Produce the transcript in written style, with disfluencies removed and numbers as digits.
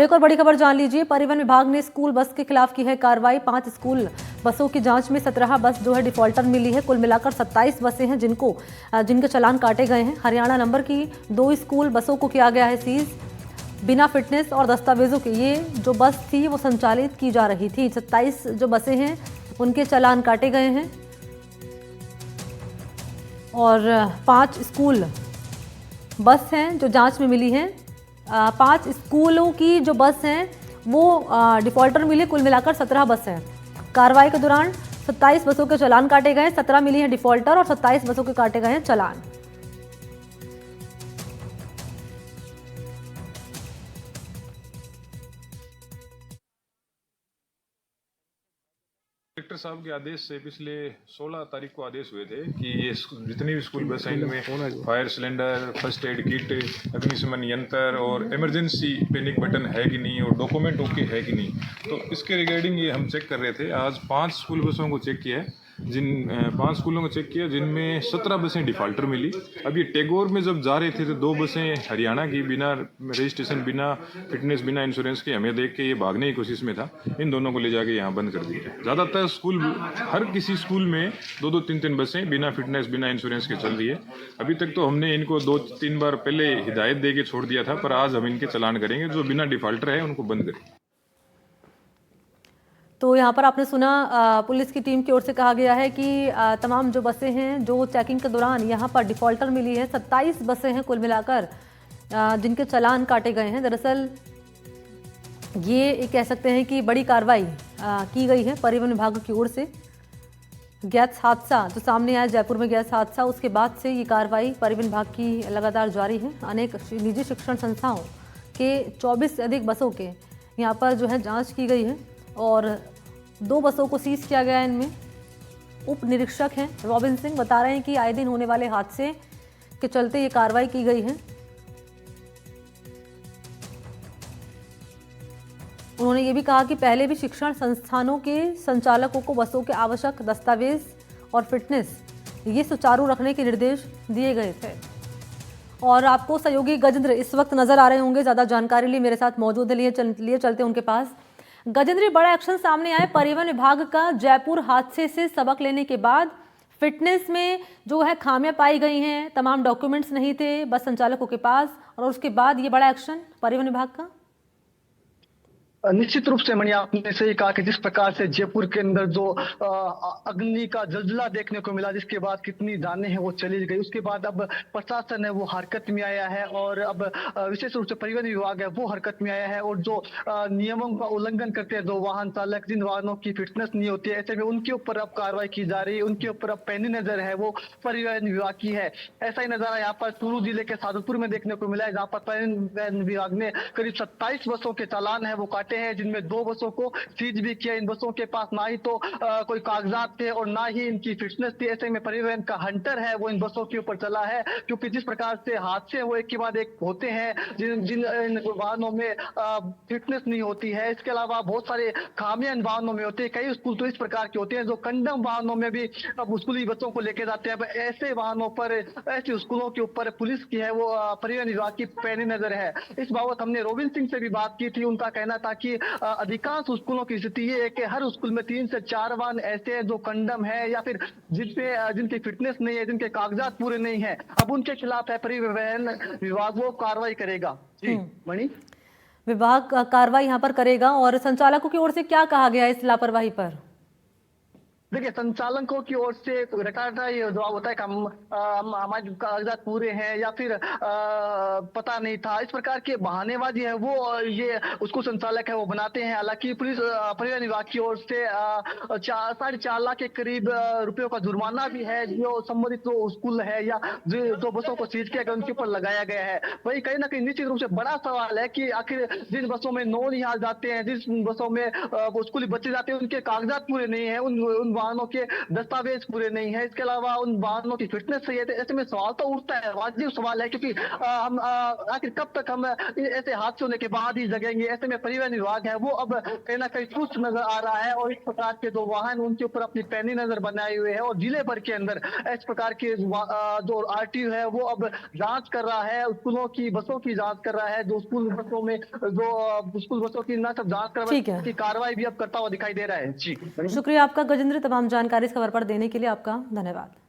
एक और बड़ी खबर जान लीजिए। परिवहन विभाग ने स्कूल बस के खिलाफ की है कार्रवाई। 5 स्कूल बसों की जांच में 17 बस जो है डिफॉल्टर मिली है। कुल मिलाकर 27 बसें हैं जिनके चालान काटे गए हैं। हरियाणा नंबर की 2 स्कूल बसों को किया गया है सीज बिना फिटनेस और दस्तावेजों के। ये जो बस थी वो संचालित की जा रही थी। 27 जो बसें हैं उनके चालान काटे गए हैं और 5 स्कूल बस हैं जो जांच में मिली हैं। 5 स्कूलों की जो बस हैं वो डिफॉल्टर मिले। कुल मिलाकर 17 बस हैं। कार्रवाई के दौरान 27 बसों के चालान काटे गए। 17 मिली हैं डिफॉल्टर और 27 बसों के काटे गए हैं चालान। कलेक्टर साहब के आदेश से पिछले 16 तारीख को आदेश हुए थे कि ये जितनी भी स्कूल बस हैं इनमें fire cylinder, first aid kit, अग्निशमन यंत्र और इमरजेंसी पैनिक बटन है कि नहीं और डॉक्यूमेंट ओके है कि नहीं। तो इसके रिगार्डिंग ये हम चेक कर रहे थे। आज 5 स्कूल बसों को चेक किया है। 5 स्कूलों को चेक किया जिनमें 17 बसें डिफॉल्टर मिली। अब ये टैगोर में जब जा रहे थे तो 2 बसें हरियाणा की बिना रजिस्ट्रेशन, बिना फिटनेस, बिना इंश्योरेंस के हमें देख के ये भागने की कोशिश में था। इन दोनों को ले जाके यहाँ बंद कर दिया। ज़्यादातर स्कूल, हर किसी स्कूल में 2-2, 3-3 बसें बिना फिटनेस, बिना इंश्योरेंस के चल रही है। अभी तक तो हमने इनको 2-3 बार पहले हिदायत दे के छोड़ दिया था, पर आज हम इनके चालान करेंगे। जो बिना डिफॉल्टर है उनको बंद करें। तो यहाँ पर आपने सुना पुलिस की टीम की ओर से कहा गया है कि तमाम जो बसें हैं जो चेकिंग के दौरान यहाँ पर डिफॉल्टर मिली है। 27 बसें हैं कुल मिलाकर जिनके चालान काटे गए हैं। दरअसल ये कह सकते हैं कि बड़ी कार्रवाई की गई है परिवहन विभाग की ओर से। गैस हादसा जो सामने आया जयपुर में, गैस हादसा, उसके बाद से ये कार्रवाई परिवहन विभाग की लगातार जारी है। अनेक निजी शिक्षण संस्थाओं के 24 से अधिक बसों के यहाँ पर जो है जाँच की गई है और 2 बसों को सीज किया गया है। इनमें उप निरीक्षक हैं रॉबिन सिंह, बता रहे हैं कि आए दिन होने वाले हादसे के चलते ये कार्रवाई की गई है। उन्होंने ये भी कहा कि पहले भी शिक्षण संस्थानों के संचालकों को बसों के आवश्यक दस्तावेज और फिटनेस ये सुचारू रखने के निर्देश दिए गए थे। और आपको सहयोगी गजेंद्र इस वक्त नजर आ रहे होंगे, ज्यादा जानकारी लिए मेरे साथ मौजूद है। लिए चलते उनके पास। गजेंद्र, बड़ा एक्शन सामने आया परिवहन विभाग का। जयपुर हादसे से सबक लेने के बाद फिटनेस में जो है खामियां पाई गई हैं, तमाम डॉक्यूमेंट्स नहीं थे बस संचालकों के पास, और उसके बाद ये बड़ा एक्शन परिवहन विभाग का। निश्चित रूप से मणि, आपने सही कहा कि जिस प्रकार से जयपुर के अंदर जो अग्नि का जलजला देखने को मिला, जिसके बाद कितनी जानें हैं वो चली गई, उसके बाद अब प्रशासन है वो हरकत में आया है और अब विशेष रूप से परिवहन विभाग है वो हरकत में आया है। और जो नियमों का उल्लंघन करते हैं जो वाहन चालक, जिन वाहनों की फिटनेस नहीं होती है, ऐसे में उनके ऊपर अब कार्रवाई की जा रही है। उनके ऊपर अब पैनी नजर है वो परिवहन विभाग की है। ऐसा ही नजारा यहाँ पर चूरू जिले के सादुलपुर में देखने को मिला है, जहाँ पर परिवहन विभाग ने करीब 27 बसों के चालान है वो काटे हैं, जिनमें 2 बसों को सीज भी किया। इन बसों के पास ना ही तो कोई कागजात थे और ना ही इनकी फिटनेस थी। ऐसे में परिवहन का हंटर है वो इन बसों के ऊपर चला है, क्योंकि जिस प्रकार से हादसे वो एक के बाद एक होते हैं, जिन वाहनों में फिटनेस नहीं होती है। इसके अलावा बहुत सारे खामियां इन वाहनों में होती है। कई स्कूल तो इस प्रकार के होते हैं जो कंडम वाहनों में भी अब स्कूली बच्चों को लेके जाते हैं। अब ऐसे वाहनों पर, ऐसे स्कूलों के ऊपर पुलिस की है वो परिवहन विभाग की पैनी नजर है। इस बाबत हमने रोबिन सिंह से भी बात की थी। उनका कहना था कि अधिकांश स्कूलों की स्थिति ये है कि हर स्कूल में 3 से 4 वाहन ऐसे हैं जो कंडम है या फिर जिनकी फिटनेस नहीं है, जिनके कागजात पूरे नहीं है। अब उनके खिलाफ है परिवहन विभाग वो कार्रवाई करेगा। जी मणि, विभाग कार्रवाई यहाँ पर करेगा। और संचालकों की ओर से क्या कहा गया है इस लापरवाही पर? देखिए, संचालकों की ओर से रिकॉर्ड ये जवाब होता है कि हमारे कागजात पूरे हैं या फिर पता नहीं था, इस प्रकार के बहानेबाजी है वो ये उसको संचालक है वो बनाते हैं। हालांकि पुलिस परिवहन विभाग की ओर से 4.5 लाख के करीब रुपयों का जुर्माना भी है जो संबंधित जो स्कूल है या जो बसों को सीज किया गया उनके ऊपर लगाया गया है। वही कहीं ना कहीं निश्चित रूप से बड़ा सवाल है कि आखिर जिन बसों में नौ निहाल जाते हैं, जिस बसों में स्कूली बच्चे जाते हैं, उनके कागजात पूरे नहीं है, उन वाहनों के दस्तावेज पूरे नहीं है, इसके अलावा उन वाहनों की फिटनेस सही है। तो ऐसे में सवाल तो उठता है, वाजिब सवाल है, क्योंकि हम आखिर कब तक हम ऐसे हादसे होने के बाद ही जगेंगे। ऐसे में परिवहन विभाग है वो अब कहीं ना कहीं सुस्त नजर आ रहा है, और इस प्रकार के जो वाहन उनके ऊपर अपनी पैनी नजर बनाए हुए है, और जिले भर के अंदर इस प्रकार के जो आरटीयू है वो अब जांच कर रहा है, स्कूलों की बसों की जांच कर रहा है, जो स्कूल बसों में जो स्कूल बसों की ना सब जांच कर ठीक है। की कार्रवाई भी अब करता हुआ दिखाई दे रहा है। जी शुक्रिया आपका गजेंद्र, तमाम जानकारी इस खबर पर देने के लिए आपका धन्यवाद।